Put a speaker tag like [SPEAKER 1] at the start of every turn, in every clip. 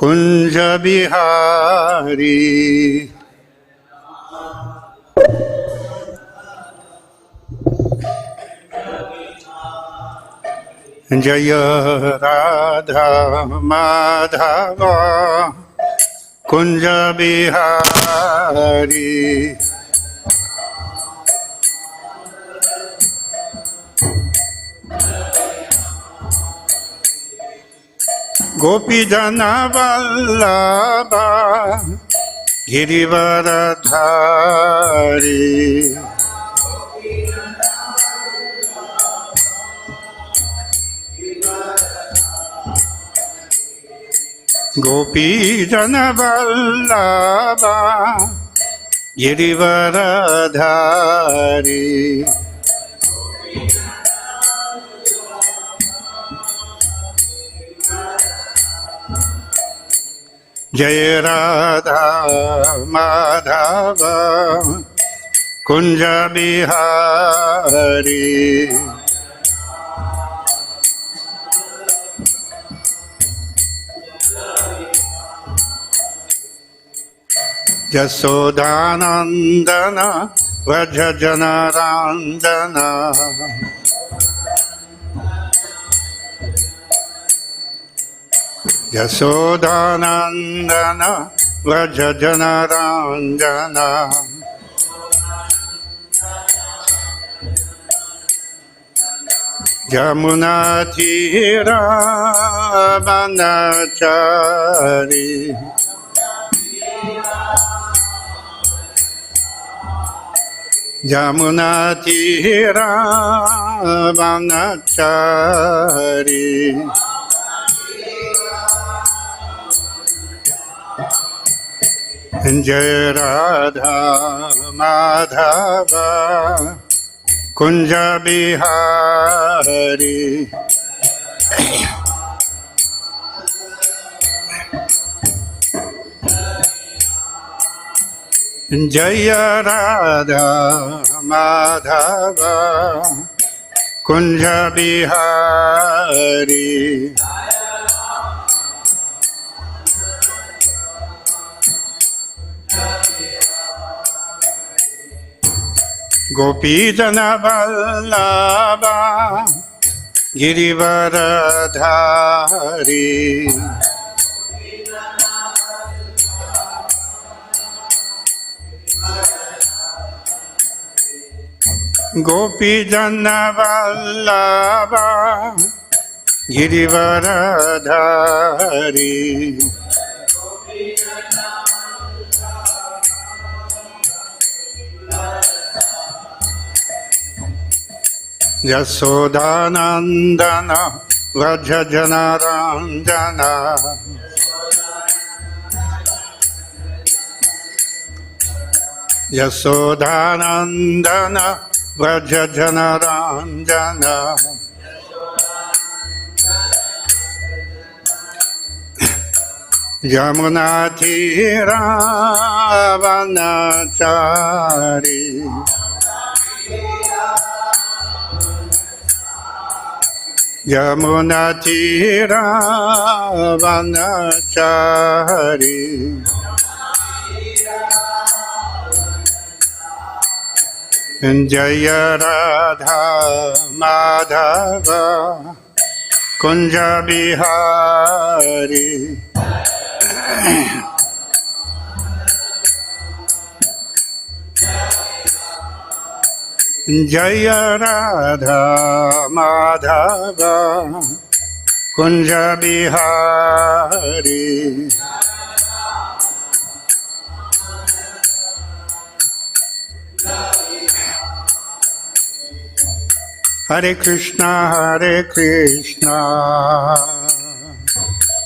[SPEAKER 1] Kunja Bihari. Jaya Radha Madhava Kunja Bihari. Gopi Jana Vallabha Girivaradhari. Gopi Jana Vallabha Girivaradhari. Jaya Radha Madhava Kunja Bihari. Jasodanandana Vraja Janarandana. Jasodanandana Vraja Janarandana. Jamuna Tira Vanachari. Jamuna Tira Vanachari. Jaya Radha Madhava Kunja Bihari. Jaya Radha Madhava Kunja Bihari. Gopi Jana Vallabha Girivaradhari. Gopi Jana Vallabha Girivaradhari. Jasodanandana Vraja Janarandana. Jasodanandana Vraja Janarandana. Jamuna Tira Vanachari. Jamuna Tira Vanachari. Jaya Radha Madhava Kunja Bihari. Jaya Radha Madhava Kunja Bihari. Hare Krishna, Hare Krishna,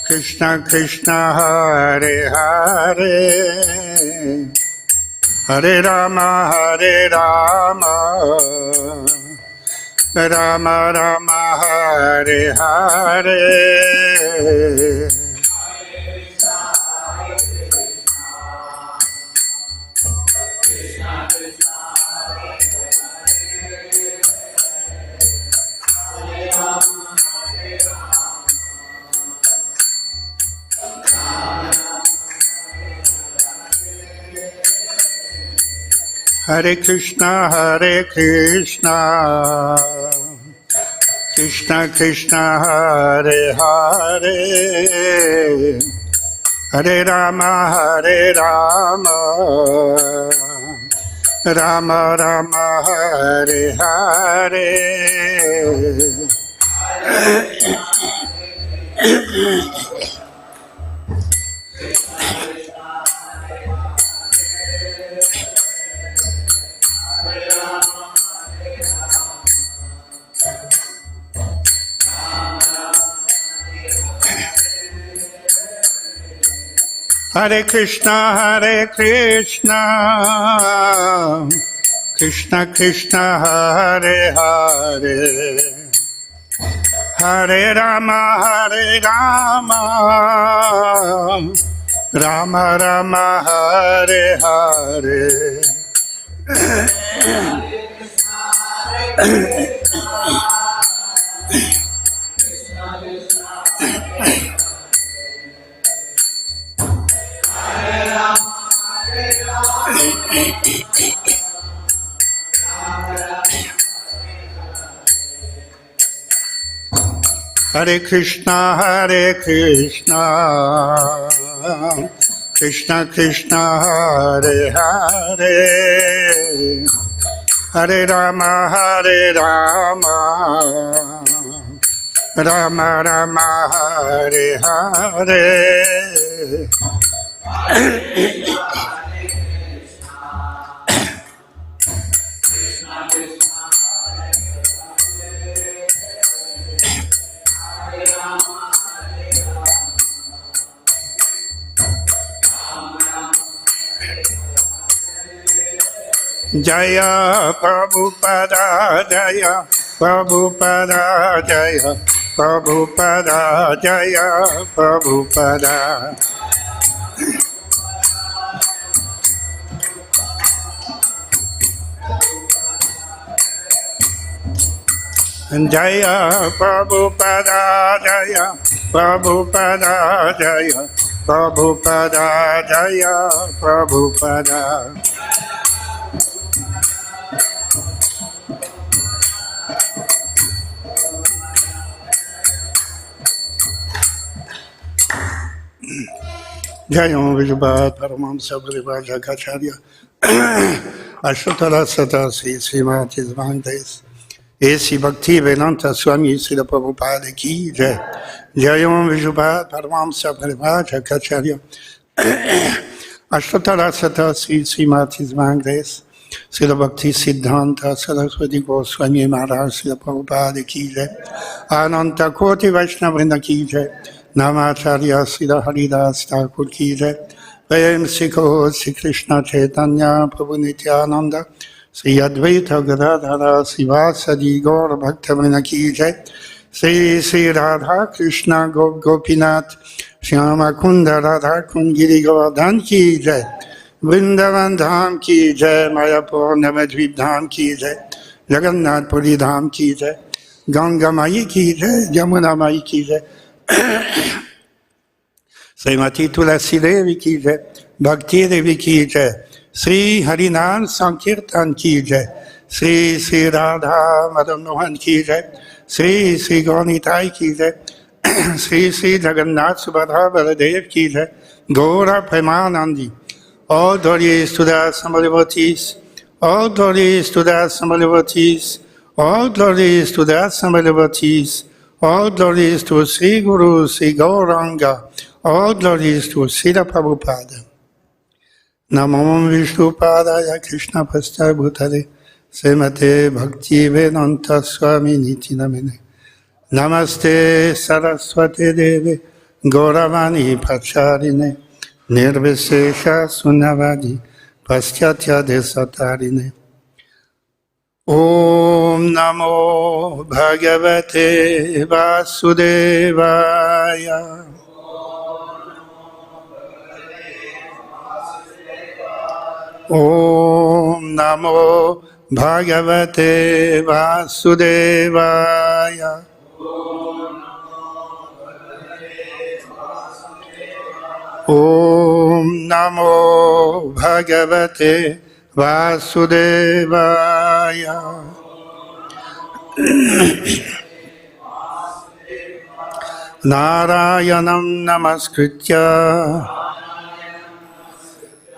[SPEAKER 1] Krishna Krishna, Hare Hare, Hare Rama, Hare Rama, Rama Rama, Hare Hare. Hare Krishna, Hare Krishna, Krishna Krishna, Hare Hare, Hare Rama, Hare Rama, Rama Rama, Hare Hare. Hare Krishna, Hare Krishna, Krishna Krishna, Hare Hare, Hare Rama, Hare Rama, Rama Rama, Hare Hare. Hare Krishna, Hare Krishna, Krishna Krishna, Hare Hare, Hare Rama, Hare Rama, Rama Rama, Hare Hare. Jaya Prabhupada, Jaya Prabhupada, Jaya Prabhupada, Jaya Prabhupada. Jaya Prabhupada, Jaya Prabhupada, Jaya Prabhupada, Jaya Prabhupada. Jayam Vijabhat Paramamsa Parivaja Kacharya Ashotara Sata Sri Mati Vandes Esi Bhakti Vedanta Swami Srila Prabhupada Ki Jai. Jayam Vijabhat Paramamsa Parivaja Kacharya Ashotara Sata Sri Mati Vandes Srila Bhakti Siddhanta Saraswati Goswami Maharaj Srila Prabhupada Ki Jai. Ananta Koti Vaishnava Vrinda Ki Jai. Namacharya Srila Haridas Thakur Ki Jai. Prem Sikho Sri Krishna Chaitanya Prabhu Nityananda Sri Advaita Gadadhara Sivasadi Gaur Bhakta Ki Jai. Sri Sri Radha Krishna Gop Gopinath Shyama Kunda Radha Kundgiri Govardhan Ki Jai. Vrindavan Dham Ki Jai. Mayapur Navadvip Dham Ki Jai. Jagannath Puri Dham Ki Jai. Ganga Mai Ki Jai. Jamuna Mai Ki Jai. Srimati Tulasi Devi Ki Jai, Bhakti Devi Ki Jai, Sri Harinam Sankirtan Ki Jai, Sri Sri Radha Madan Mohan Ki Jai, Sri Sri Gaunitai Ki Jai, Sri Sri Jagannath Subhadra Baladev Ki Jai, Gaura Premanandi. All glories to the Samalivatis, all glories to the Samalivatis, all glories to the Samalivatis, all glories to Sri Guru, Sri Gauranga, all glories to Srila Prabhupada. Namo Vishnupadaya Krishna Pastai Bhutale Srimate Bhakti Vedanta Swami Niti Namine. Namaste Saraswati Devi Gauravani Pacharine Nirvishesha Sunyavadi Paschatya Desatarine. Om Namo Bhagavate Vasudevaya. Om Namo Bhagavate Vasudevaya. Om Namo Bhagavate Vasudevaya. Narayanam namaskritya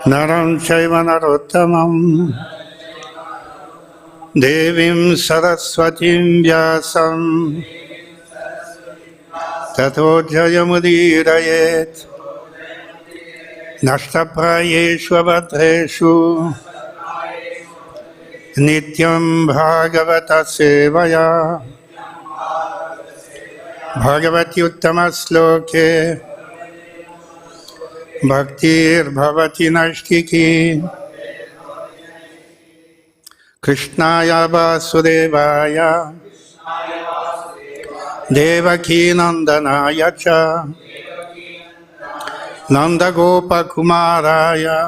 [SPEAKER 1] naram chaiva narottamam devim saraswatim vyasam tato jayamudirayet nashtaprayeshu avadreshu nityam bhagavata sevaya bhagavati uttamasloke bhaktir bhavati nashtiki krishnaya vasudevaya devaki nandanaya cha nandagopa kumaraya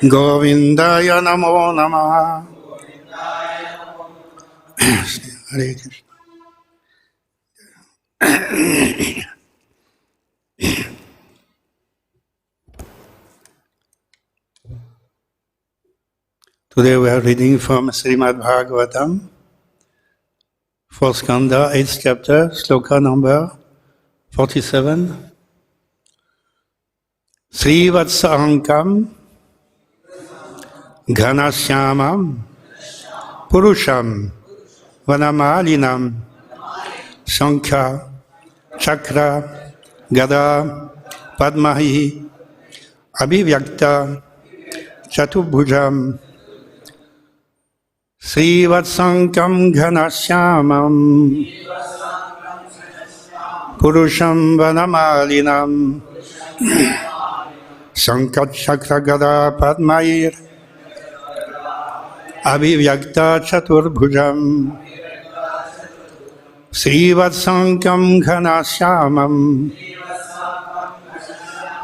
[SPEAKER 1] govindaya namo namaha. Hare Krishna. Today we are reading from Srimad Bhagavatam, 4th Skanda, 8th chapter, sloka number 47. Srivatsahankam Ghanasyamam Purusham Vanamalinam Sankha Chakra Gada Padmahi Abhivyakta Chatubhujam Srivatsankam Ghanasyamam Purusham Vanamalinam Sankha Chakra Gada Padmahi Abhivyakta Chaturbhujam Srivatsankam Ghanasyamam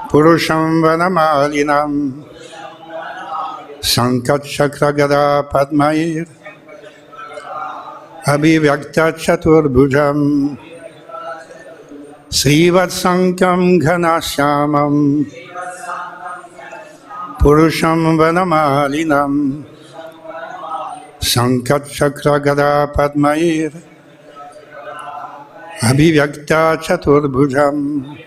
[SPEAKER 1] Purusham Vanamalinam Sankat Chakra Gada Padmair Abhivyakta Chaturbhujam Srivatsankam Ghanasyamam Purusham Vanamalinam Sankat Chakra Gada Padmair Abhivyakta Chaturbhujam.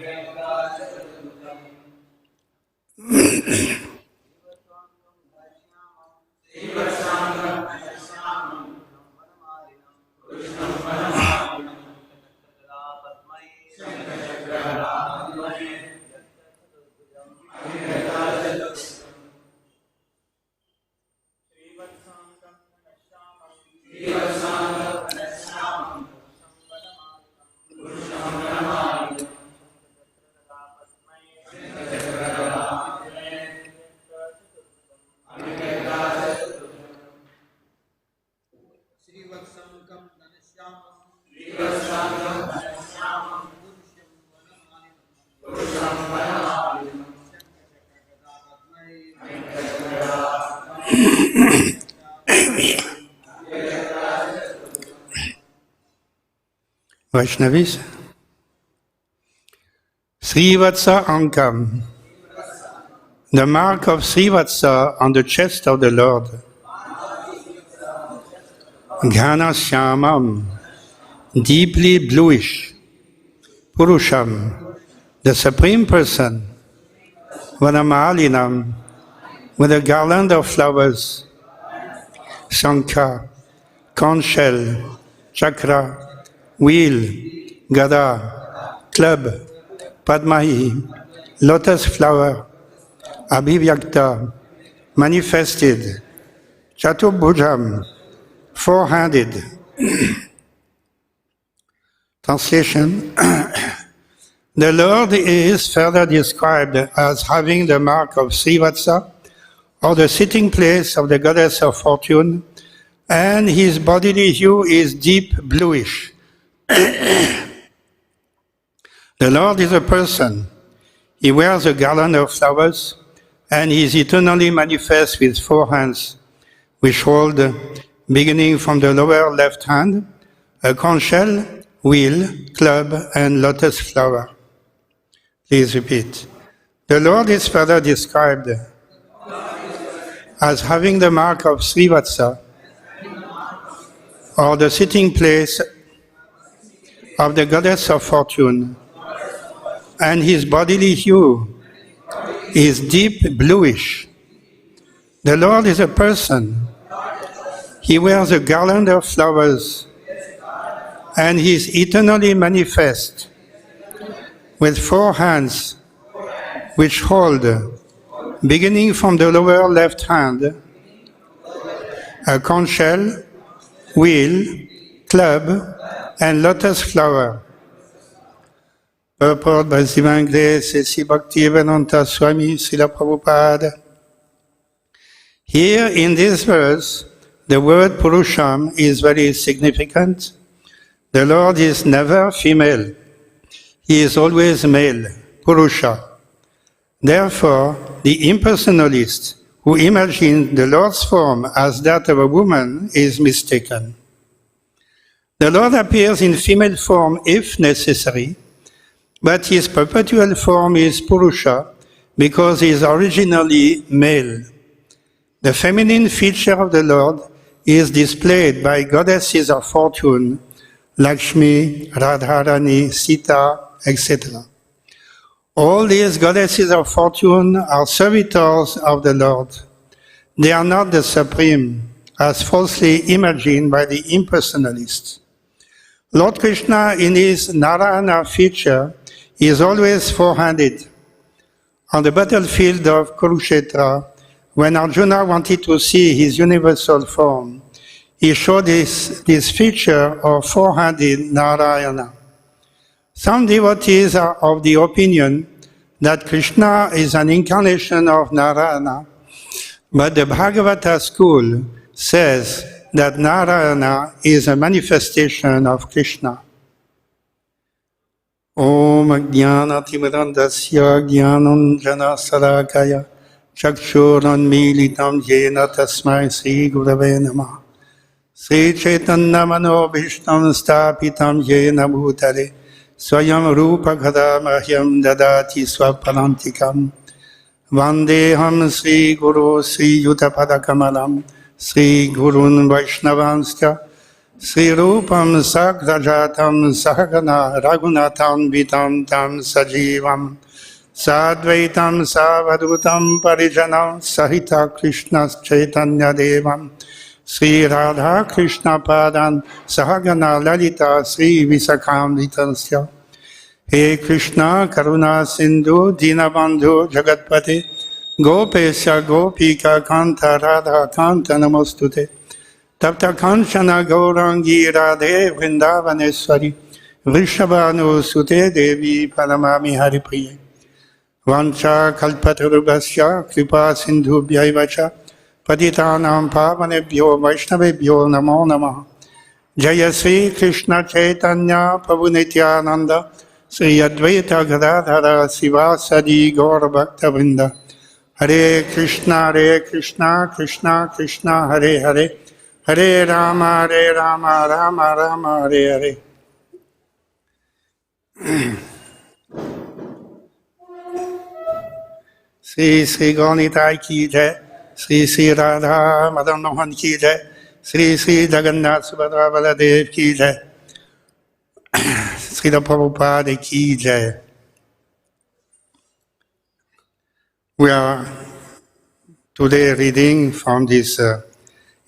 [SPEAKER 1] Vaishnavis, Srivatsa Ankam, the mark of Srivatsa on the chest of the Lord. Ghana Shyamam, deeply bluish. Purusham, the Supreme Person. Vanamalinam, with a garland of flowers. Sankha, conch shell, chakra, wheel, gada, club, padmahi, lotus flower, abhivyakta, manifested, chatubhujam, four-handed. Translation. The Lord is further described as having the mark of Srivatsa, or the sitting place of the goddess of fortune, and his bodily hue is deep bluish. The Lord is a person. He wears a garland of flowers, and he is eternally manifest with four hands, which hold, beginning from the lower left hand, a conch shell, wheel, club, and lotus flower. Please repeat. The Lord is further described as having the mark of Srivatsa, or the sitting place of the goddess of fortune, and his bodily hue is deep bluish. The Lord is a person. He wears a garland of flowers, and he is eternally manifest, with 4 hands which hold, beginning from the lower left hand, a conch shell, wheel, club, and lotus flower. Purport by His Divine Grace, Sri Bhaktivedanta Swami Srila Prabhupada. Here in this verse, the word Purusham is very significant. The Lord is never female. He is always male, Purusha. Therefore, the impersonalist who imagines the Lord's form as that of a woman is mistaken. The Lord appears in female form if necessary, but his perpetual form is Purusha because he is originally male. The feminine feature of the Lord is displayed by goddesses of fortune, Lakshmi, Radharani, Sita, etc. All these goddesses of fortune are servitors of the Lord. They are not the supreme, as falsely imagined by the impersonalists. Lord Krishna, in his Narayana feature, is always 4-handed. On the battlefield of Kurukshetra, when Arjuna wanted to see his universal form, he showed this feature of 4-handed Narayana. Some devotees are of the opinion that Krishna is an incarnation of Narayana, but the Bhagavata school says that Narayana is a manifestation of Krishna. Om Jnanatimidandasya Jnananjana Salakaya Chakshurunmilitam Yena Tasmai Sri Gurave Namah Sri Chaitanya Manobhishtam Stapitam Yena Bhutale Swayam Rupa Gadamahyam Dadati Swapalantikam Vandeham Sri Guru Sri Yutapada Kamalam Sri Gurun Vaishnavanscha Sri Rupam Sagrajatam Sahagana Raghunatam Vitam Tam Sajivam Sadvaitam Savadutam Parijanam Sahita Krishna Chaitanya Devam Sri Radha Krishna Padan Sahagana Lalita Sri Visakam Vitansya He Krishna Karuna Sindhu Dinabandhu Jagatpate Gopesya Gopika Kanta Radha Kanta Namostute Tapta Kanchana Gaurangi Radhe Vrindavaneshwari Vrishabhanu Sute Devi Paramami Hare Priye Vancha Kalpatarubhasya Kripa Sindhu Bhyaivacha Patitanam Pavanebhyo Vaishnavebhyo Namo Namah Jaya Sri Krishna Chaitanya Prabhu Nityananda Sri Advaita Gadadhara Sivasadi Gaura Bhakta Vrinda Hare Krishna Krishna Krishna Hare Hare Hare Rama Rama Rama Hare Hare. Sri Gaunitai Ki Jai, Sri Radha Madan Mohan Ki Jai, Sri Jagannath Subhadra Baladev Ki Jai, Srila Prabhupada Ki Jai. We are today reading from these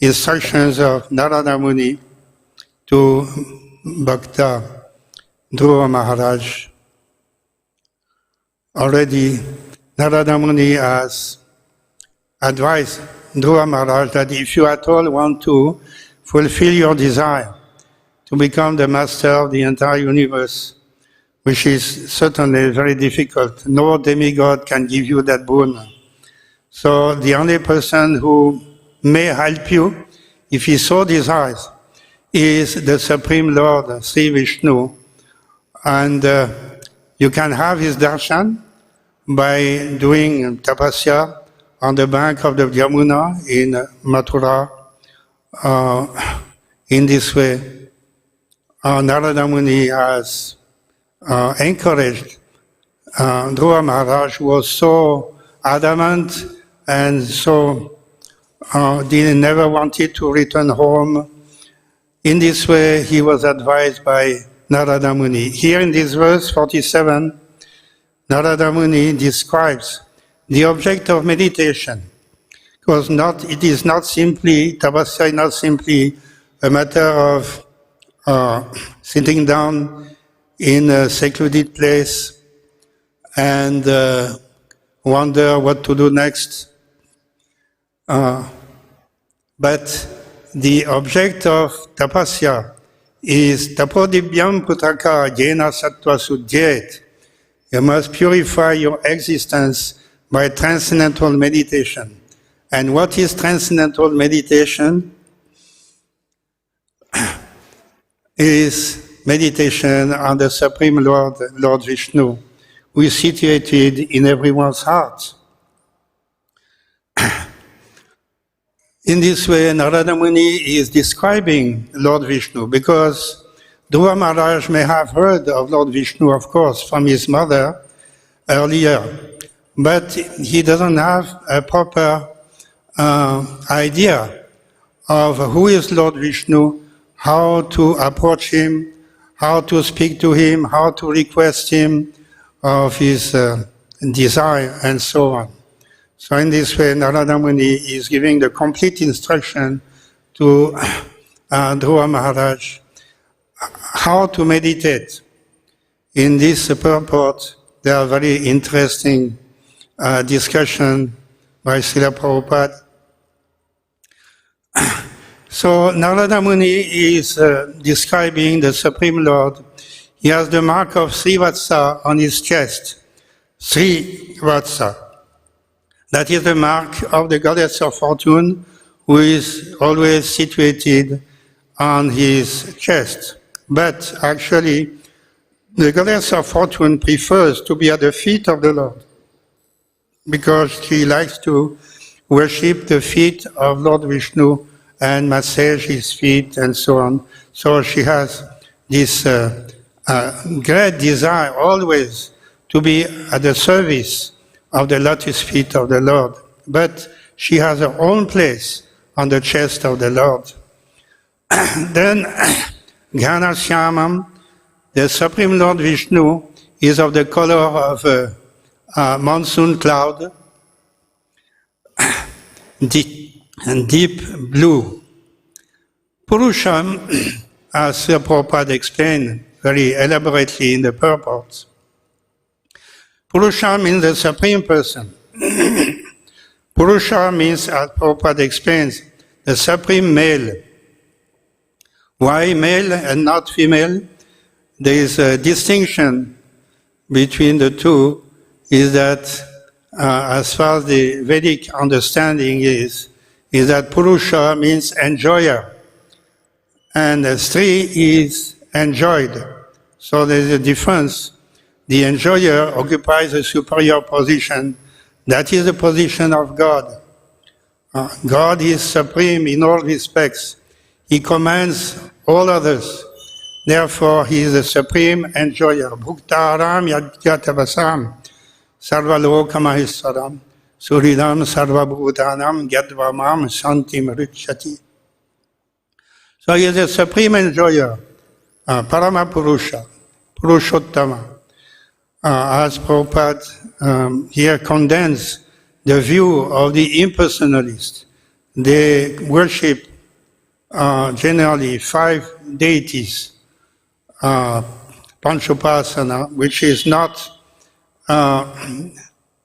[SPEAKER 1] instructions of Narada Muni to Bhakta Dhruva Maharaj. Already Narada Muni has advised Dhruva Maharaj that if you at all want to fulfill your desire to become the master of the entire universe, which is certainly very difficult, no demigod can give you that boon. So the only person who may help you, if he so desires, is the Supreme Lord, Sri Vishnu. And you can have his darshan by doing tapasya on the bank of the Yamuna in Mathura. In this way, Narada Muni has encouraged Dhruva Maharaj, who was so adamant and so He never wanted to return home. In this way, he was advised by Narada Muni. Here in this verse 47, Narada Muni describes the object of meditation. Because it is not simply, tapasya is not simply a matter of sitting down in a secluded place and wonder what to do next. But the object of tapasya is tapodibyam putaka jena sattva sudyet. You must purify your existence by transcendental meditation. And what is transcendental meditation? Is meditation on the Supreme Lord, Lord Vishnu, who is situated in everyone's heart. In this way, Narada Muni is describing Lord Vishnu because Dhruva Maharaj may have heard of Lord Vishnu, of course, from his mother earlier, but he doesn't have a proper idea of who is Lord Vishnu, how to approach him, how to speak to him, how to request him of his desire, and so on. So in this way, Narada Muni is giving the complete instruction to Dhruva Maharaj how to meditate. In this purport, there are very interesting discussion by Srila Prabhupada. So Narada Muni is describing the Supreme Lord. He has the mark of Srivatsa on his chest. Srivatsa. That is the mark of the goddess of fortune, who is always situated on his chest. But actually, the goddess of fortune prefers to be at the feet of the Lord, because she likes to worship the feet of Lord Vishnu and massage his feet and so on. So she has this great desire always to be at the service of the lotus feet of the Lord. But she has her own place on the chest of the Lord. Then, Ghana Shyamam, the Supreme Lord Vishnu, is of the color of a monsoon cloud, deep blue. Purusham, as Srila Prabhupada explained very elaborately in the purport, Purusha means the Supreme Person. Purusha means, as Prabhupada explains, the Supreme Male. Why male and not female? There is a distinction between the two, is that as far as the Vedic understanding is that Purusha means enjoyer, and Stri is enjoyed. So there is a difference. The enjoyer occupies a superior position. That is the position of God. God is supreme in all respects. He commands all others. Therefore, he is the supreme enjoyer. Bhuktaram yadyatabasam sarvalokamaheswaram suridam sarvabhutanam yadvamam santim richati. So he is the supreme enjoyer, Paramapurusha, Purushottama. As Prabhupada here condensed the view of the impersonalists. They worship generally 5 deities, Panchupasana, which is not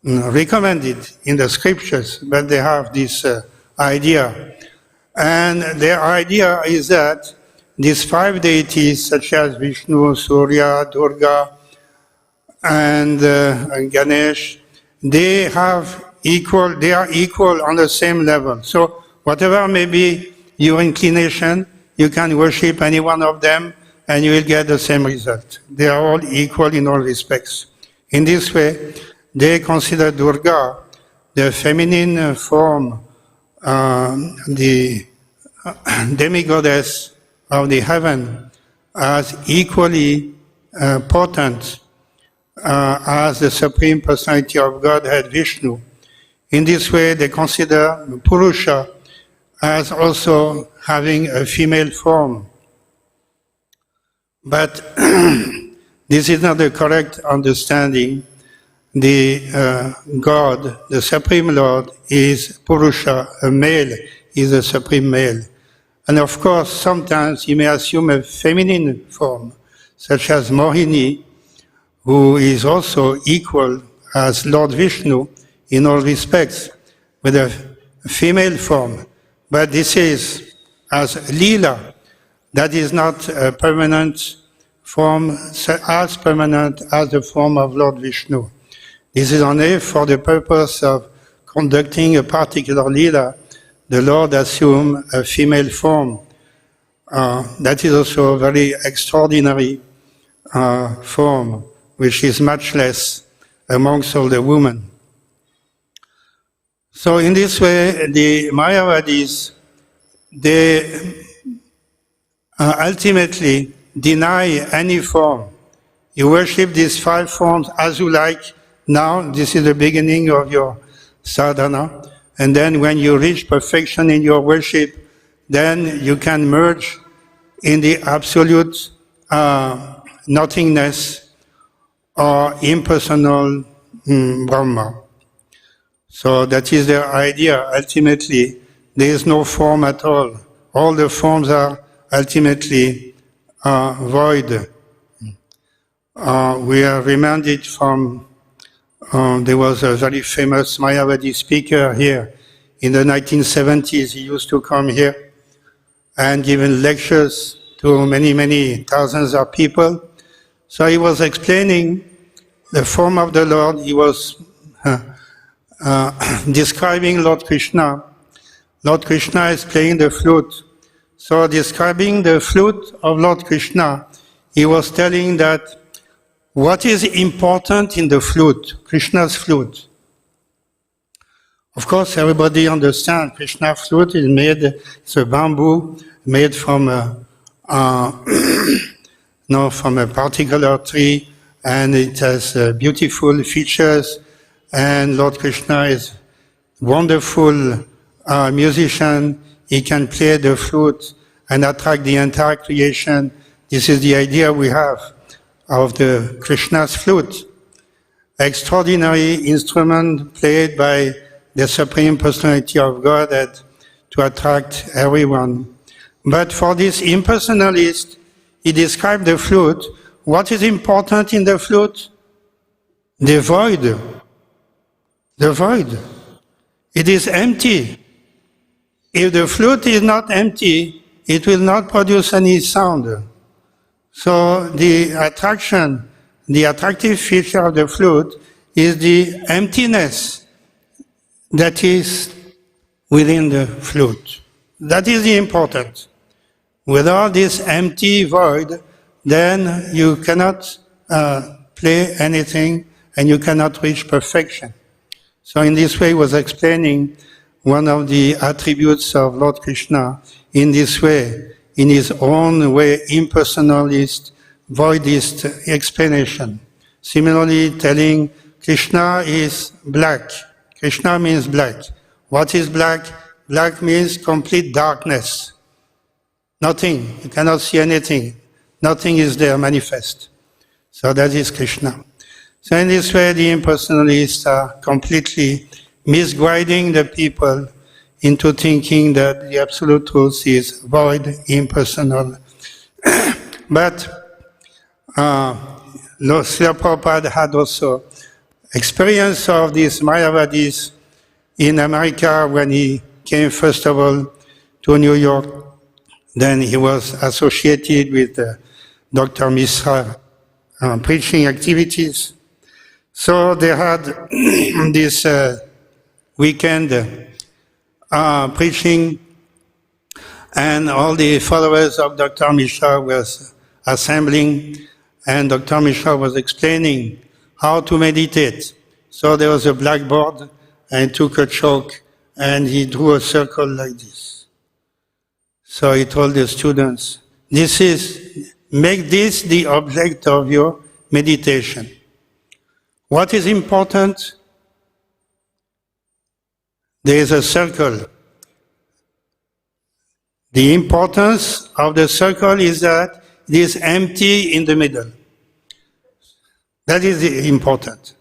[SPEAKER 1] recommended in the scriptures, but they have this idea. And their idea is that these 5 deities, such as Vishnu, Surya, Durga, and Ganesh, they are equal on the same level. So whatever may be your inclination, you can worship any one of them and you will get the same result. They are all equal in all respects. In this way, they consider Durga, the feminine form, the demigoddess of the heaven, as equally potent as the Supreme Personality of Godhead, Vishnu. In this way, they consider Purusha as also having a female form. But this is not the correct understanding. The God, the Supreme Lord, is Purusha, a male, is a Supreme Male. And of course, sometimes he may assume a feminine form, such as Mohini, who is also equal as Lord Vishnu in all respects, with a female form. But this is as Leela, that is not a permanent form, as permanent as the form of Lord Vishnu. This is only for the purpose of conducting a particular Leela. The Lord assumed a female form. That is also a very extraordinary form, which is much less amongst all the women. So in this way, the Mayavadis, they ultimately deny any form. You worship these 5 forms as you like. Now, this is the beginning of your sadhana. And then when you reach perfection in your worship, then you can merge in the absolute nothingness or impersonal Brahma. So that is their idea. Ultimately, there is no form at all. All the forms are ultimately void. We are reminded from, there was a very famous Mayavadi speaker here in the 1970s. He used to come here and given lectures to many, many thousands of people. So he was explaining the form of the Lord. He was describing Lord Krishna. Lord Krishna is playing the flute. So describing the flute of Lord Krishna, he was telling that what is important in the flute, Krishna's flute. Of course, everybody understands Krishna's flute is made, it's a bamboo made from from a particular tree, and it has beautiful features. And Lord Krishna is wonderful musician. He can play the flute and attract the entire creation. This is the idea we have of the Krishna's flute. Extraordinary instrument played by the Supreme Personality of Godhead to attract everyone. But for this impersonalist, he described the flute. What is important in the flute? The void. The void. It is empty. If the flute is not empty, it will not produce any sound. So the attraction, the attractive feature of the flute is the emptiness that is within the flute. That is the important. Without this empty void, then you cannot play anything and you cannot reach perfection. So in this way, he was explaining one of the attributes of Lord Krishna in this way, in his own way, impersonalist, voidist explanation. Similarly, telling Krishna is black. Krishna means black. What is black? Black means complete darkness. Nothing. You cannot see anything. Nothing is there manifest. So that is Krishna. So in this way, the impersonalists are completely misguiding the people into thinking that the absolute truth is void, impersonal. But Srila Prabhupada had also experience of these Mayavadis in America when he came first of all to New York. Then he was associated with Dr. Misra preaching activities. So they had this weekend preaching, and all the followers of Dr. Mishra was assembling, and Dr. Mishra was explaining how to meditate. So there was a blackboard, and he took a chalk, and he drew a circle like this. So he told the students, make this the object of your meditation. What is important? There is a circle. The importance of the circle is that it is empty in the middle. That is important.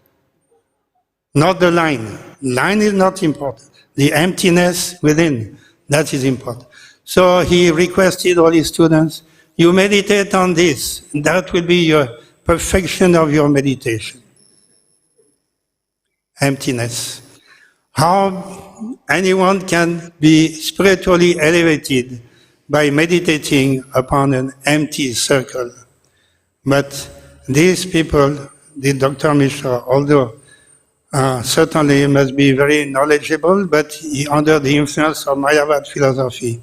[SPEAKER 1] Not the line. Line is not important. The emptiness within, that is important. So he requested all his students, you meditate on this. That will be your perfection of your meditation. Emptiness. How anyone can be spiritually elevated by meditating upon an empty circle. But these people, the Dr. Mishra, although certainly must be very knowledgeable, but he, under the influence of Mayavad philosophy,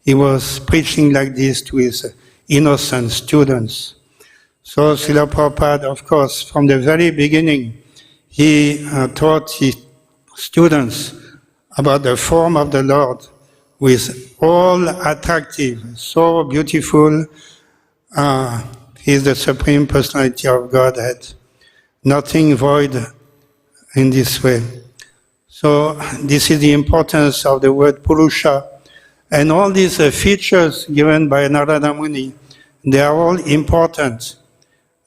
[SPEAKER 1] he was preaching like this to his innocent students. So Srila Prabhupada, of course, from the very beginning, he taught his students about the form of the Lord with all attractive, so beautiful. He is the Supreme Personality of Godhead. Nothing void in this way. So this is the importance of the word Purusha. And all these features given by Narada Muni, they are all important.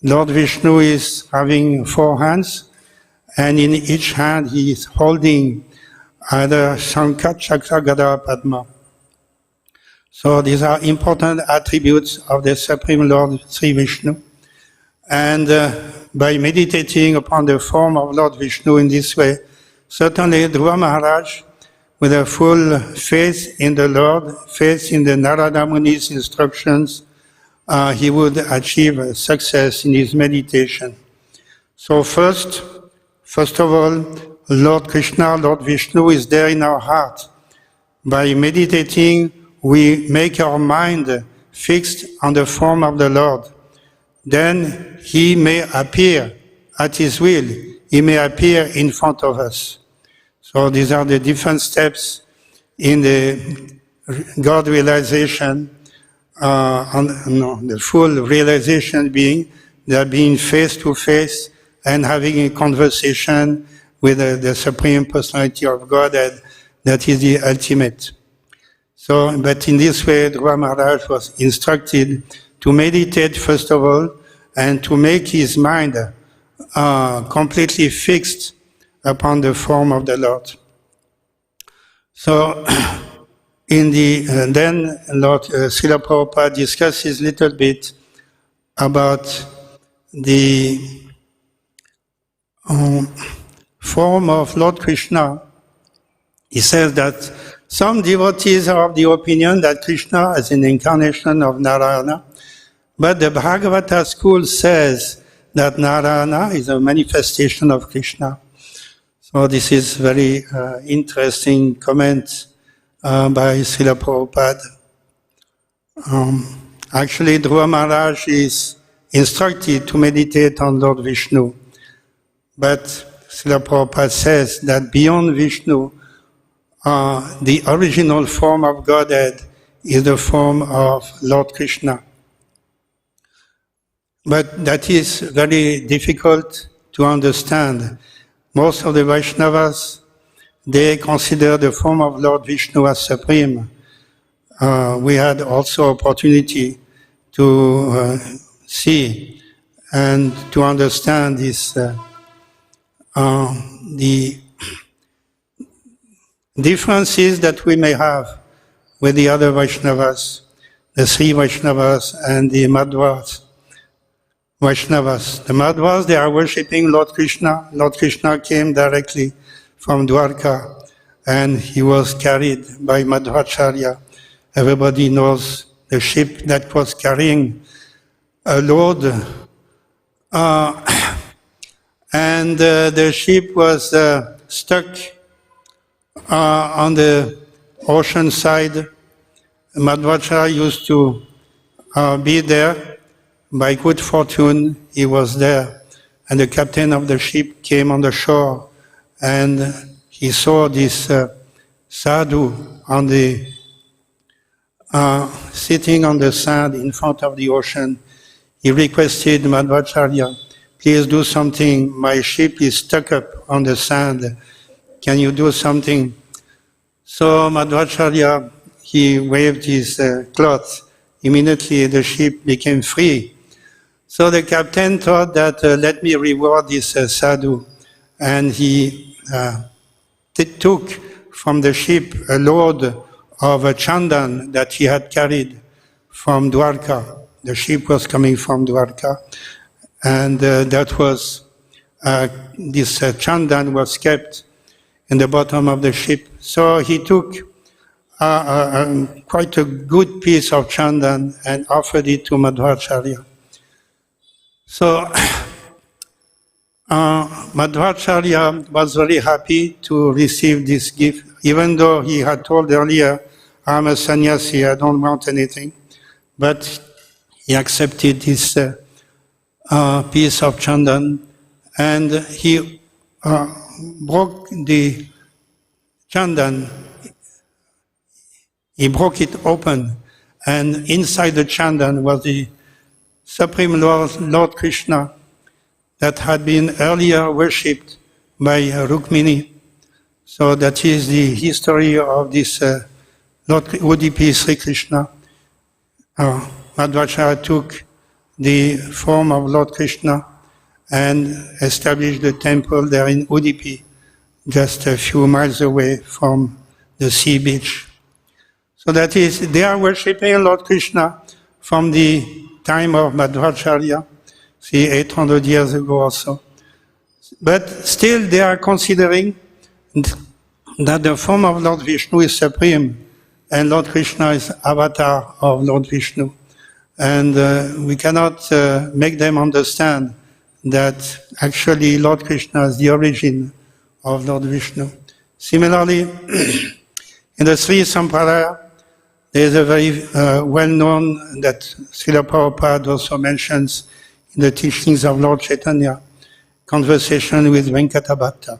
[SPEAKER 1] Lord Vishnu is having 4 hands, and in each hand he is holding either Shankha, Chakra, Gada, Padma. So these are important attributes of the Supreme Lord Sri Vishnu. And by meditating upon the form of Lord Vishnu in this way, certainly Dhruva Maharaj, with a full faith in the Lord, faith in the Narada Muni's instructions, he would achieve success in his meditation. So first of all, Lord Krishna, Lord Vishnu is there in our heart. By meditating, we make our mind fixed on the form of the Lord. Then he may appear at his will. He may appear in front of us. So these are the different steps in the God realization, the full realization being that being face to face and having a conversation with the Supreme Personality of Godhead, that is the ultimate. So, but in this way, Dhruva Maharaj was instructed to meditate first of all and to make his mind completely fixed upon the form of the Lord. So, in the then Lord Srila Prabhupada discusses a little bit about the form of Lord Krishna. He says that some devotees are of the opinion that Krishna is an incarnation of Narayana, but the Bhagavata school says that Narayana is a manifestation of Krishna. So this is very interesting comment by Srila Prabhupada. Actually, Dhruva Maharaj is instructed to meditate on Lord Vishnu, but Srila Prabhupada says that beyond Vishnu, the original form of Godhead is the form of Lord Krishna. But that is very difficult to understand. Most of the Vaishnavas, they consider the form of Lord Vishnu as supreme. We had also opportunity to see and to understand this, the differences that we may have with the other Vaishnavas, the Sri Vaishnavas and the Madhvas. Vaishnavas. The Madhvas, they are worshipping Lord Krishna. Lord Krishna came directly from Dwarka and he was carried by Madhvacharya. Everybody knows the ship that was carrying a load. And the ship was stuck on the ocean side. Madhvacharya used to be there. By good fortune, he was there, and the captain of the ship came on the shore, and he saw this sadhu on the sitting on the sand in front of the ocean. He requested Madhvacharya, please do something. My ship is stuck up on the sand. Can you do something? So Madhvacharya, he waved his cloth. Immediately the ship became free. So the captain thought that let me reward this sadhu. And he took from the ship a load of chandan that he had carried from Dwarka. The ship was coming from Dwarka. And that was, this chandan was kept in the bottom of the ship. So he took quite a good piece of chandan and offered it to Madhvacharya. So Madhvacharya was very happy to receive this gift, even though he had told earlier, I'm a sannyasi, I don't want anything. But he accepted this piece of chandan, and he broke the chandan. He broke it open, and inside the chandan was the Supreme Lord Krishna that had been earlier worshipped by Rukmini. So that is the history of this Lord Udupi Sri Krishna. Madhvacharya took the form of Lord Krishna and established the temple there in Udupi, just a few miles away from the sea beach. So that is, they are worshipping Lord Krishna from the time of Madhvacharya, 800 years ago or so. But still they are considering that the form of Lord Vishnu is supreme, and Lord Krishna is avatar of Lord Vishnu. And we cannot make them understand that actually Lord Krishna is the origin of Lord Vishnu. Similarly, in the Sri Sampradaya, there is a very well-known that Srila Prabhupada also mentions in the teachings of Lord Chaitanya, conversation with Venkatabhatta.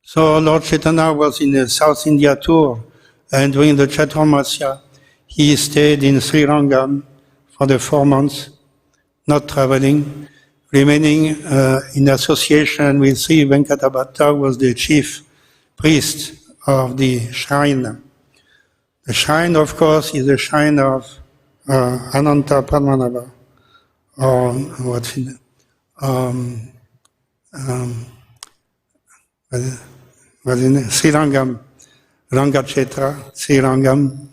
[SPEAKER 1] So Lord Chaitanya was in a South India tour, and during the Chaturmasya, he stayed in Sri Rangam for the 4 months, not traveling, remaining in association with Sri Venkatabhatta, who was the chief priest of the shrine. The shrine, of course, is the shrine of Ananta Padmanabha, or what's it? Sri Rangam, Rangachetra, Sri Rangam,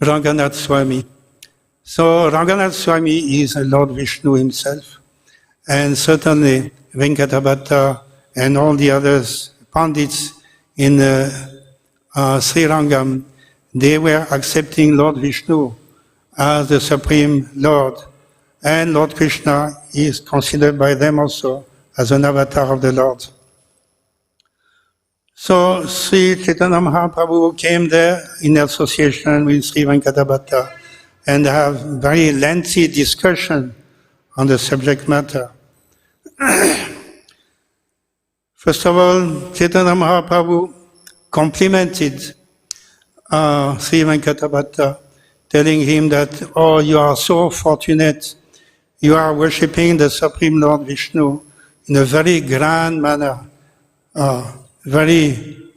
[SPEAKER 1] Ranganath Swami. So Ranganath Swami is Lord Vishnu himself, and certainly Venkatabhatta and all the others, Pandits in Sri Rangam, they were accepting Lord Vishnu as the Supreme Lord, and Lord Krishna is considered by them also as an avatar of the Lord. So Sri Chaitanya Mahaprabhu came there in association with Sri Venkatabhatta and have very lengthy discussion on the subject matter. First of all, Chaitanya Mahaprabhu complimented Sri Venkatabhatta, telling him that, oh, you are so fortunate, you are worshipping the Supreme Lord Vishnu in a very grand manner, very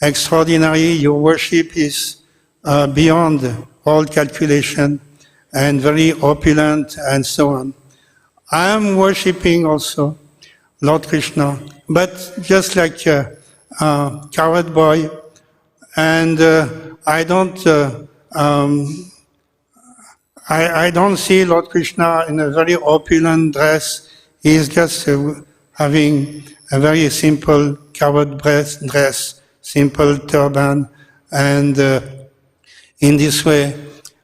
[SPEAKER 1] extraordinary. Your worship is beyond all calculation and very opulent and so on. I am worshipping also Lord Krishna, but just like a cowherd boy, and I don't see Lord Krishna in a very opulent dress. He is just having a very simple cowherd dress, simple turban, and in this way,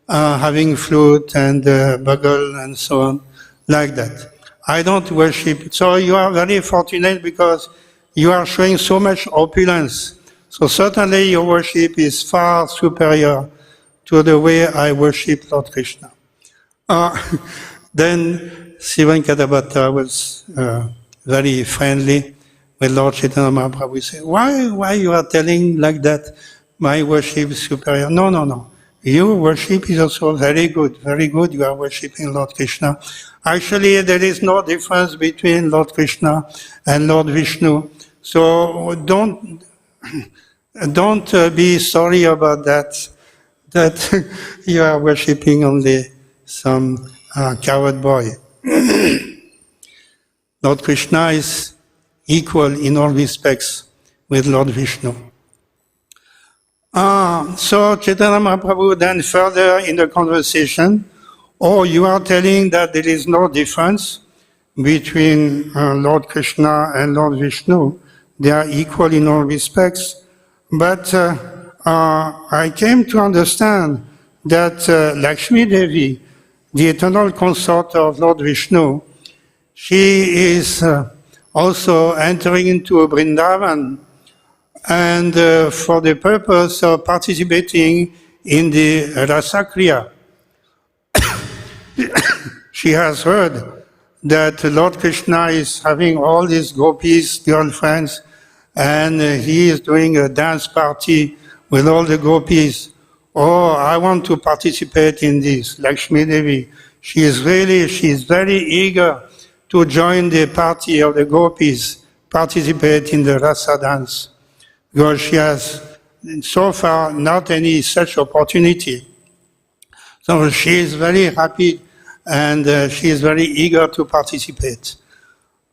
[SPEAKER 1] having flute and bugle and so on, like that. I don't worship. So you are very fortunate because you are showing so much opulence. So certainly your worship is far superior to the way I worship Lord Krishna. Then Sri Venkatabhatta was very friendly with Lord Chaitanya Mahaprabhu. He said, why you are telling like that, my worship is superior? No. Your worship is also very good, you are worshipping Lord Krishna. Actually, there is no difference between Lord Krishna and Lord Vishnu. So don't don't be sorry about that you are worshipping only some coward boy. Lord Krishna is equal in all respects with Lord Vishnu. So Chaitanya Mahaprabhu then further in the conversation, you are telling that there is no difference between Lord Krishna and Lord Vishnu. They are equal in all respects. But I came to understand that Lakshmi Devi, the eternal consort of Lord Vishnu, she is also entering into Vrindavan and for the purpose of participating in the Rasa Kriya. She has heard that Lord Krishna is having all these gopis, girlfriends, and he is doing a dance party with all the gopis. I want to participate in this. Lakshmi Devi, she is very eager to join the party of the gopis, participate in the rasa dance, because she has so far not any such opportunity. So she is very happy and she is very eager to participate.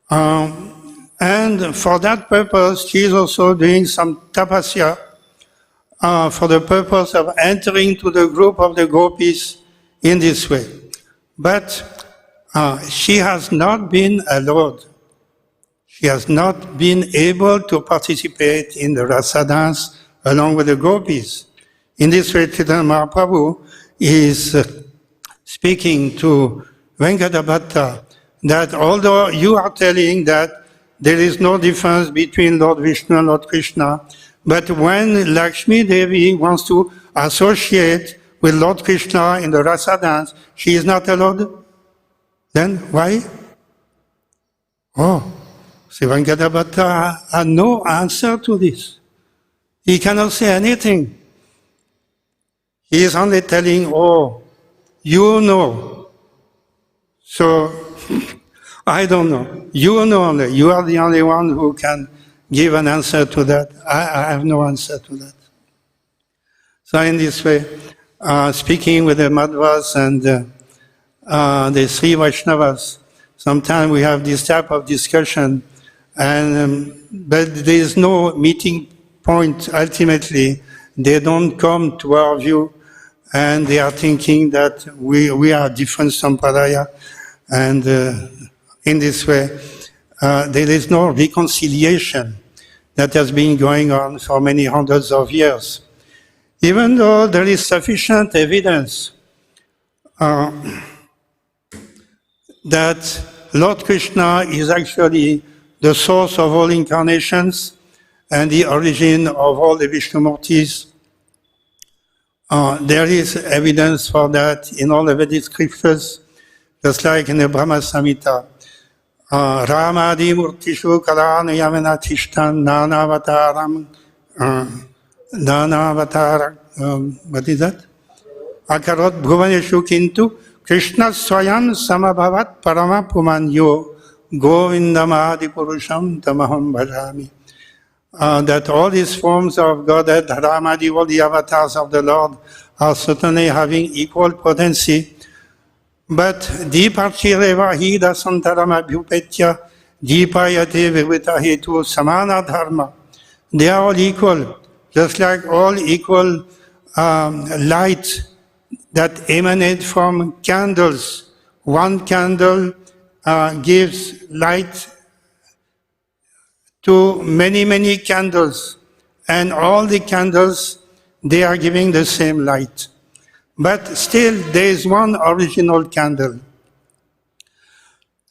[SPEAKER 1] And for that purpose, she is also doing some tapasya for the purpose of entering to the group of the gopis in this way. But she has not been allowed. She has not been able to participate in the rasa dance along with the gopis. In this way, Chaitanya Mahaprabhu is speaking to Venkadabhatta that although you are telling that there is no difference between Lord Vishnu and Lord Krishna, but when Lakshmi Devi wants to associate with Lord Krishna in the rasa dance, she is not allowed. Then why? Sri Venkadabhatta had no answer to this. He cannot say anything. He is only telling, you know. So, I don't know. You know only. You are the only one who can give an answer to that. I have no answer to that. So in this way, speaking with the Madhvas and the Sri Vaishnavas, sometimes we have this type of discussion, but there is no meeting point ultimately. They don't come to our view, and they are thinking that we are different sampradaya, and in this way, there is no reconciliation that has been going on for many hundreds of years. Even though there is sufficient evidence that Lord Krishna is actually the source of all incarnations and the origin of all the Vishnumurtis, there is evidence for that in all the Vedic scriptures, just like in the Brahma Samhita. Ramadi Murtishu Kalana Yamanatishtan Nanavatar, what is that? Akarot Bhuvaneshu Kintu Krishna Swayam Samabhavat Parama Pumanyo Govindamadi Purusham Tamaham Bhajami. That all these forms of Godhead, Ramadi, all the avatars of the Lord, are certainly having equal potency. But Deeparchireva Hida Santarama Bhupetya Deepayate Vivita Hetu Samana Dharma. They are all equal, just like all equal light that emanate from candles. One candle gives light to many, many candles, and all the candles, they are giving the same light. But still, there is one original candle.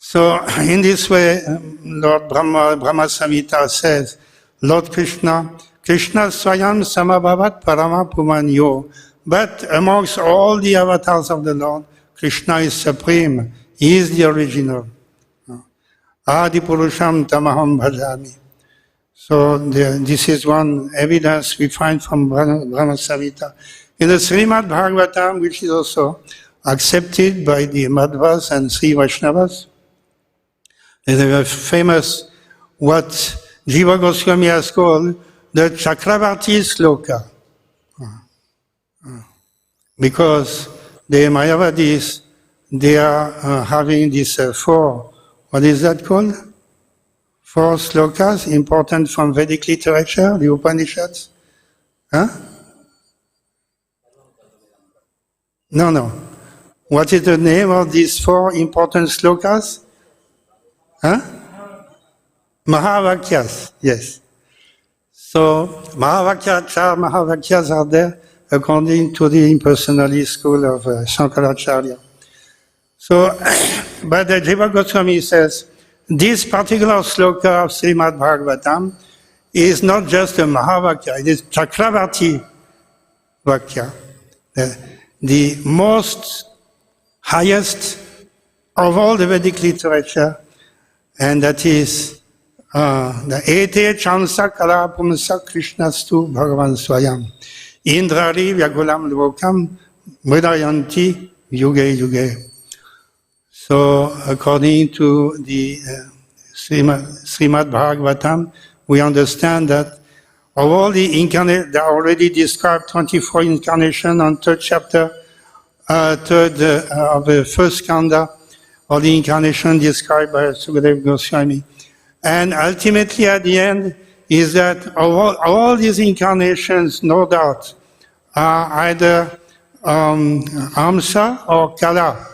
[SPEAKER 1] So, in this way, Lord Brahma Samhita says, Lord Krishna Swayam Samabhavat Parama Pumanyo. But amongst all the avatars of the Lord, Krishna is supreme. He is the original. Adi Purusham Tamaham Bhajami. So this is one evidence we find from Brahma Samhita. In the Srimad Bhagavatam, which is also accepted by the Madhvas and Sri Vaishnavas, there is a famous, what Jiva Goswami has called the Chakravarti sloka. Because the Mayavadis, they are having this four, what is that called? 4 slokas important from Vedic literature, the Upanishads. Huh? No. What is the name of these 4 important slokas? Huh? Mahavakyas, yes. So, Mahavakyas are there according to the impersonalist school of Shankaracharya. So, but the Jiva Goswami says, this particular sloka of Srimad Bhagavatam is not just a Mahavakya, it is Chakravarti Vakya. The most highest of all the Vedic literature, and that is the Ete Chansa Kala Pumsa Krishnastu Bhagavan Swayam Indrari Vyagulam Lokam Mridayanti Yuge Yuge. So, according to the Srimad Bhagavatam, we understand that of all the incarnations, there are already described 24 incarnations on 3rd chapter, of the first skanda, all the incarnations described by Sukadeva Goswami. And ultimately at the end is that all these incarnations, no doubt, are either Amsa or Kala.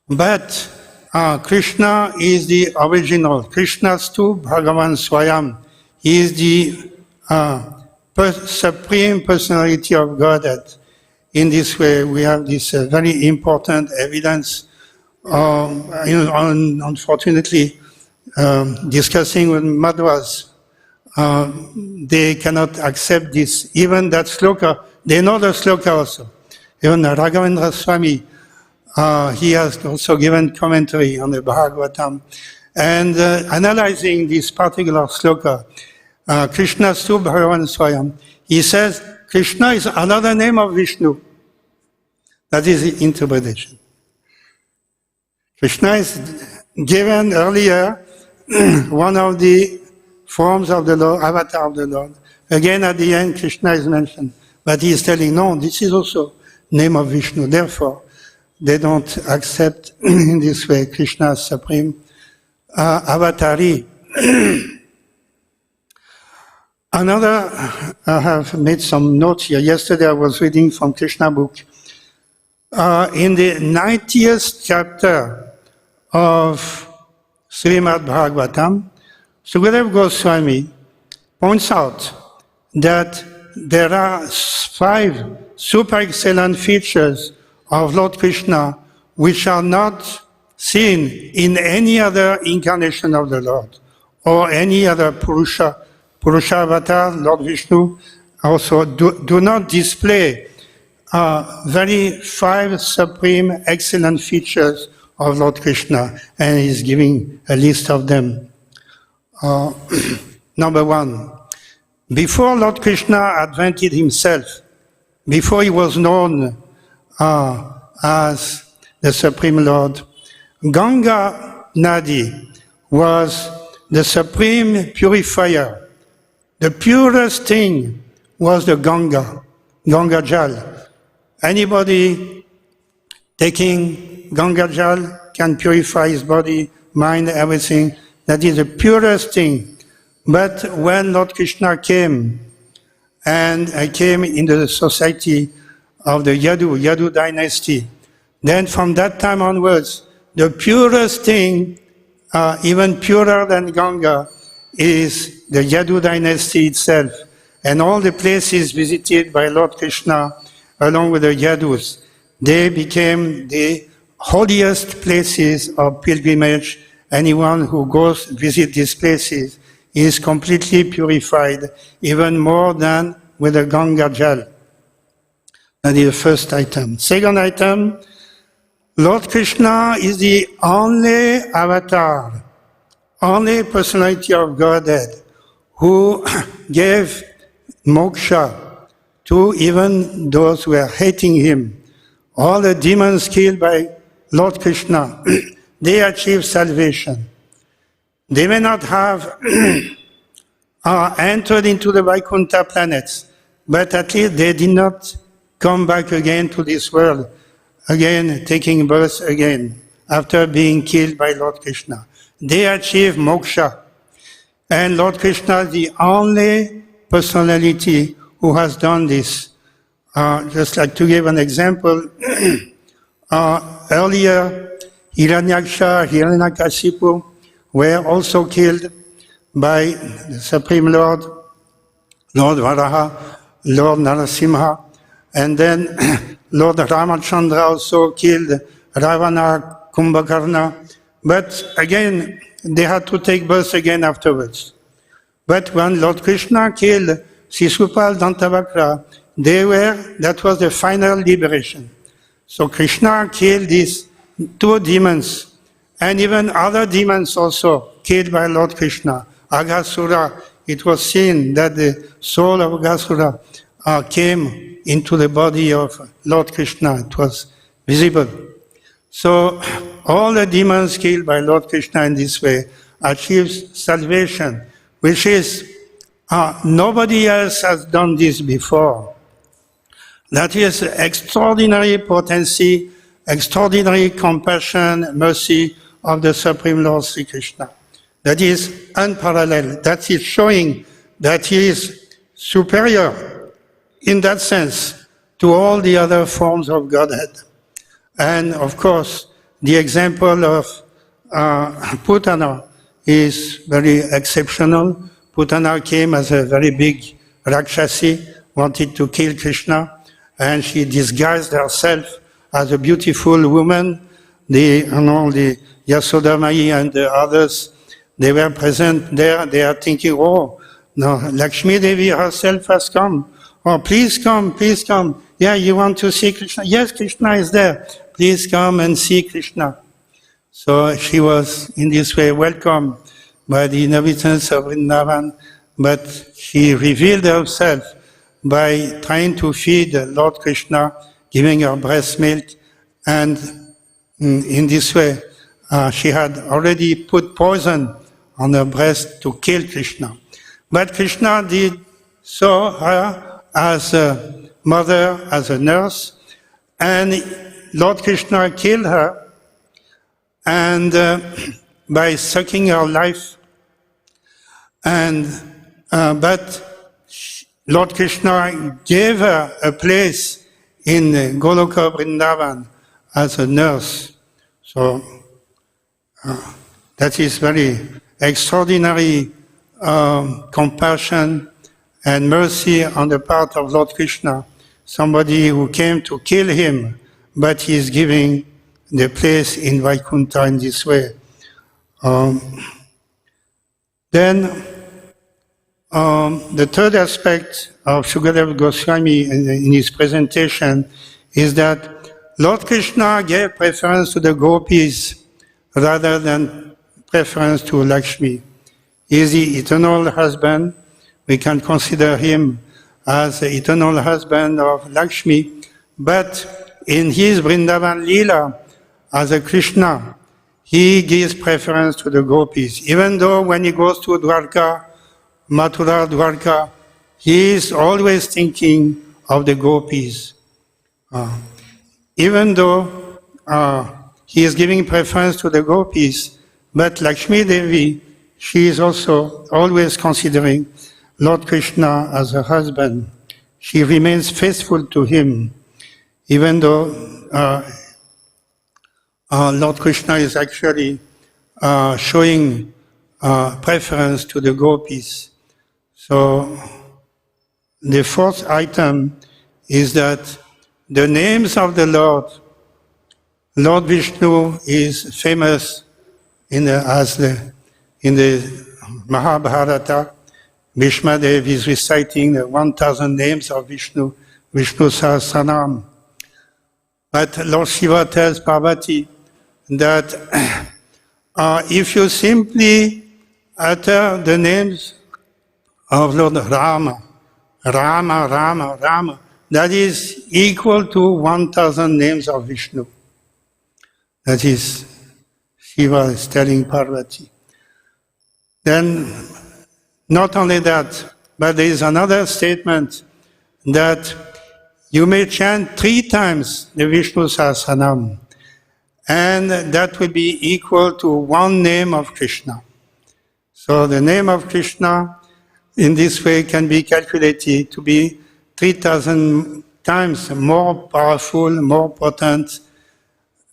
[SPEAKER 1] But Krishna is the original. Krishnastu Bhagavan Swayam. He is the supreme personality of Godhead. In this way, we have this very important evidence. Unfortunately, discussing with Madhvas, they cannot accept this. Even that sloka, they know the sloka also. Even Raghavendra Swami, he has also given commentary on the Bhagavatam. And analyzing this particular sloka, Krishnastu Bhagavan Swayam, he says, Krishna is another name of Vishnu. That is the interpretation. Krishna is given earlier one of the forms of the Lord, avatar of the Lord. Again, at the end, Krishna is mentioned. But he is telling, no, this is also name of Vishnu. Therefore, they don't accept in this way Krishna's supreme avatari. Another, I have made some notes here. Yesterday I was reading from Krishna book. In the 90th chapter of Srimad Bhagavatam, Sukadeva Goswami points out that there are 5 super excellent features of Lord Krishna which are not seen in any other incarnation of the Lord or any other Purusha avatar. Lord Vishnu also do not display very 5 supreme excellent features of Lord Krishna, and he's giving a list of them. Number 1, before Lord Krishna advented himself, before he was known as the Supreme Lord, Ganga Nadi was the supreme purifier. The purest thing was the Ganga Jal. Anybody taking Ganga Jal can purify his body, mind, everything. That is the purest thing. But when Lord Krishna came, and came into the society of the Yadu dynasty, then from that time onwards, the purest thing, even purer than Ganga, is the Yadu dynasty itself. And all the places visited by Lord Krishna, along with the Yadus, they became the holiest places of pilgrimage. Anyone who goes visit these places is completely purified, even more than with the Ganga Jal. That is the first item. Second item, Lord Krishna is the only avatar, only personality of Godhead who gave moksha to even those who were hating him. All the demons killed by Lord Krishna, they achieved salvation. They may not have entered into the Vaikuntha planets, but at least they did not come back again to this world, again taking birth again, after being killed by Lord Krishna. They achieved moksha. And Lord Krishna is the only personality who has done this. Just like to give an example, earlier Hiranyaksha, Hiranyakashipu were also killed by the Supreme Lord, Lord Varaha, Lord Narasimha, and then Lord Ramachandra also killed Ravana, Kumbhakarna. But again, they had to take birth again afterwards. But when Lord Krishna killed Shishupal, Dantavakra, that was the final liberation. So Krishna killed these two demons, and even other demons also killed by Lord Krishna. Aghasura, it was seen that the soul of Aghasura came into the body of Lord Krishna. It was visible. So all the demons killed by Lord Krishna in this way achieved salvation, which is nobody else has done this before. That is extraordinary potency, extraordinary compassion, mercy of the Supreme Lord Sri Krishna. That is unparalleled. That is showing that he is superior in that sense to all the other forms of Godhead. And of course, the example of Putana is very exceptional. Putana came as a very big Rakshasi, wanted to kill Krishna, and she disguised herself as a beautiful woman. The Yasodamai and the others, they were present there. They are thinking, oh, no, Lakshmi Devi herself has come. Oh, please come, please come. Yeah, you want to see Krishna? Yes, Krishna is there. Please come and see Krishna. So she was in this way welcomed by the inhabitants of Vrindavan, but she revealed herself by trying to feed Lord Krishna, giving her breast milk, and in this way she had already put poison on her breast to kill Krishna. But Krishna did saw her as a mother, as a nurse, and Lord Krishna killed her, and by sucking her life. And but Lord Krishna gave her a place in Goloka Vrindavan as a nurse. So that is very extraordinary compassion and mercy on the part of Lord Krishna. Somebody who came to kill him, but he is giving the place in Vaikuntha in this way. Then the third aspect of Shukadev Goswami in his presentation is that Lord Krishna gave preference to the gopis rather than preference to Lakshmi. He is the eternal husband. We can consider him as the eternal husband of Lakshmi, but in his Vrindavan Leela, as a Krishna, he gives preference to the gopis. Even though when he goes to Dwarka, Mathura, Dwarka, he is always thinking of the gopis. Even though he is giving preference to the gopis, but Lakshmi Devi, she is also always considering Lord Krishna as her husband. She remains faithful to him, even though Lord Krishna is actually showing preference to the gopis. So the fourth item is that the names of the Lord Vishnu is famous in the Mahabharata. Bhishma Dev is reciting the 1,000 names of Vishnu, Vishnu Sahasranam. But Lord Shiva tells Parvati that if you simply utter the names of Lord Rama, Rama, Rama, Rama, that is equal to 1,000 names of Vishnu. That is, Shiva is telling Parvati. Then Not only that, but there is another statement that you may chant 3 times the Vishnu Sahasranam, and that will be equal to 1 name of Krishna. So the name of Krishna in this way can be calculated to be 3,000 times more powerful, more potent,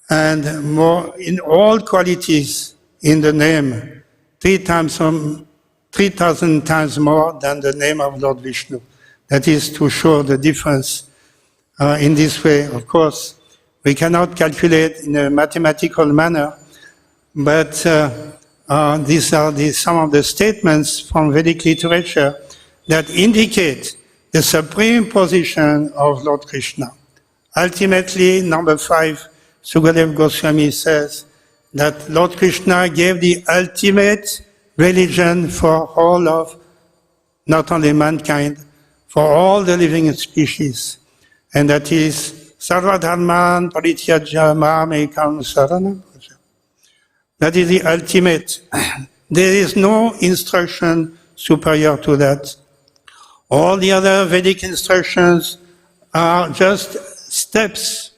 [SPEAKER 1] and more in all qualities in the name, 3,000 times more than the name of Lord Vishnu. That is to show the difference in this way. Of course, we cannot calculate in a mathematical manner, but these are some of the statements from Vedic literature that indicate the supreme position of Lord Krishna. Ultimately, number 5, Sukadeva Goswami says that Lord Krishna gave the ultimate religion for all of, not only mankind, for all the living species. And that is, Sarva Dharman Parityajya Mam Ekam Saranam. That is the ultimate. There is no instruction superior to that. All the other Vedic instructions are just steps.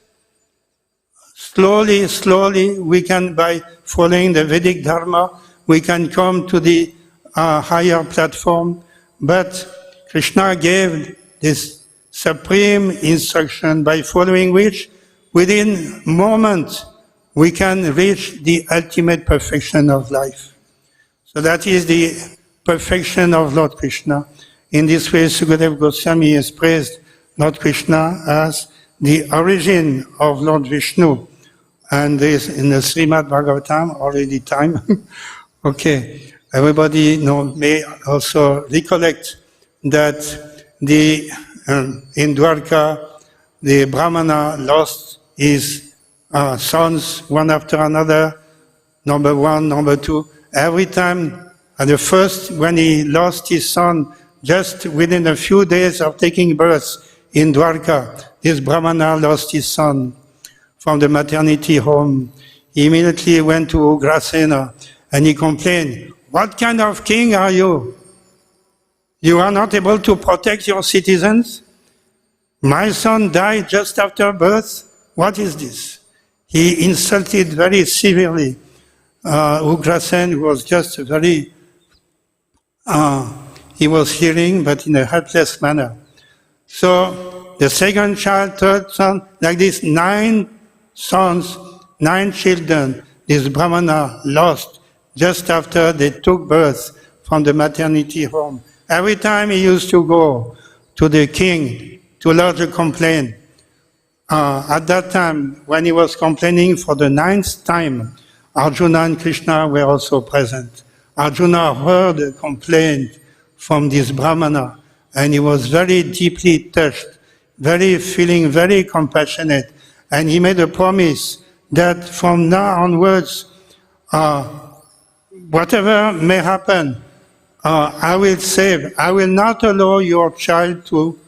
[SPEAKER 1] Slowly, we can, by following the Vedic Dharma, we can come to the higher platform. But Krishna gave this supreme instruction by following which, within a moment, we can reach the ultimate perfection of life. So that is the perfection of Lord Krishna. In this way, Sukadeva Goswami has praised Lord Krishna as the origin of Lord Vishnu. And this in the Srimad Bhagavatam, already time. Okay, everybody may also recollect that in Dwarka, the Brahmana lost his sons one after another, number 1, number 2. Every time, at the first, when he lost his son, just within a few days of taking birth in Dwarka, this Brahmana lost his son from the maternity home. He immediately went to Ugrasena and he complained, "What kind of king are you? You are not able to protect your citizens? My son died just after birth. What is this?" He insulted very severely Ugrasen, who was just very, he was hearing, but in a helpless manner. So the second child, third son, like this, 9 sons, 9 children, this Brahmana lost just after they took birth from the maternity home. Every time he used to go to the king to lodge a complaint, at that time, when he was complaining for the 9th time, Arjuna and Krishna were also present. Arjuna heard a complaint from this Brahmana, and he was very deeply touched, feeling very compassionate, and he made a promise that from now onwards, whatever may happen, I will save. I will not allow your child to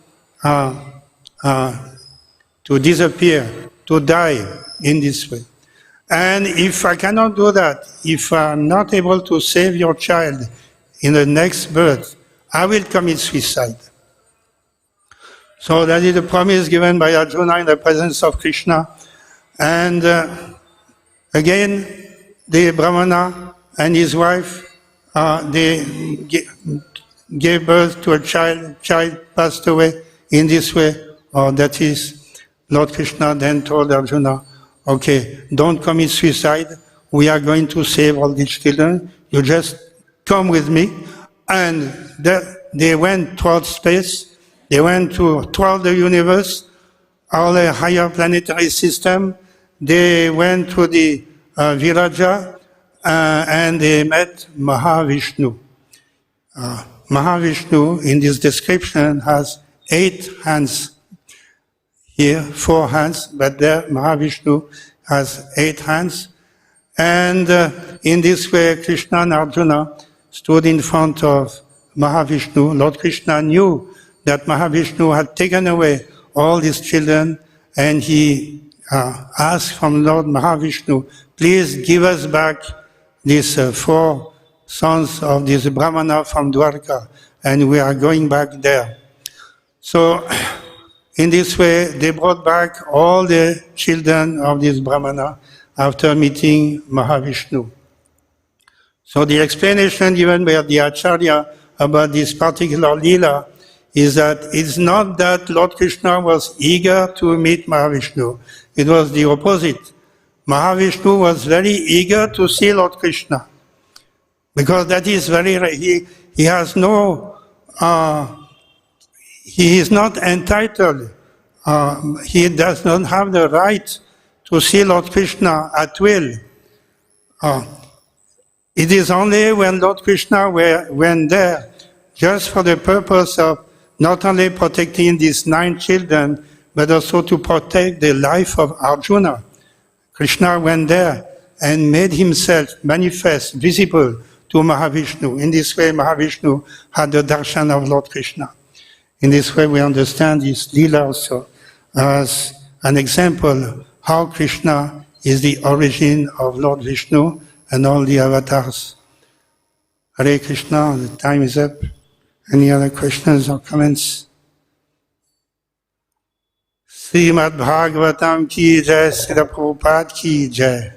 [SPEAKER 1] disappear, to die in this way. And if I cannot do that, if I'm not able to save your child in the next birth, I will commit suicide. So that is the promise given by Arjuna in the presence of Krishna. And again, the Brahmana and his wife, they gave birth to a child passed away in this way. That is, Lord Krishna then told Arjuna, okay, don't commit suicide. We are going to save all these children. You just come with me. And they went towards space. They went toward the universe, all the higher planetary system. They went to the Viraja and they met Mahavishnu. Mahavishnu in this description has 8 hands. Here, 4 hands, but there Mahavishnu has 8 hands. And in this way, Krishna and Arjuna stood in front of Mahavishnu. Lord Krishna knew that Mahavishnu had taken away all his children, and he asked from Lord Mahavishnu, please give us back these 4 sons of this Brahmana from Dwarka, and we are going back there. So, in this way, they brought back all the children of this Brahmana after meeting Mahavishnu. So the explanation given by the Acharya about this particular Leela is that it's not that Lord Krishna was eager to meet Mahavishnu. It was the opposite. Mahavishnu was very eager to see Lord Krishna. Because that is he has no, he is not entitled, he does not have the right to see Lord Krishna at will. It is only when Lord Krishna went there just for the purpose of not only protecting these 9 children, but also to protect the life of Arjuna. Krishna went there and made himself manifest, visible to Mahavishnu. In this way, Mahavishnu had the darshan of Lord Krishna. In this way, we understand this Leela also as an example how Krishna is the origin of Lord Vishnu and all the avatars. Hare Krishna, the time is up. Any other questions or comments? Srimad Bhagavatam ki jai, Srila Prabhupada ki jai.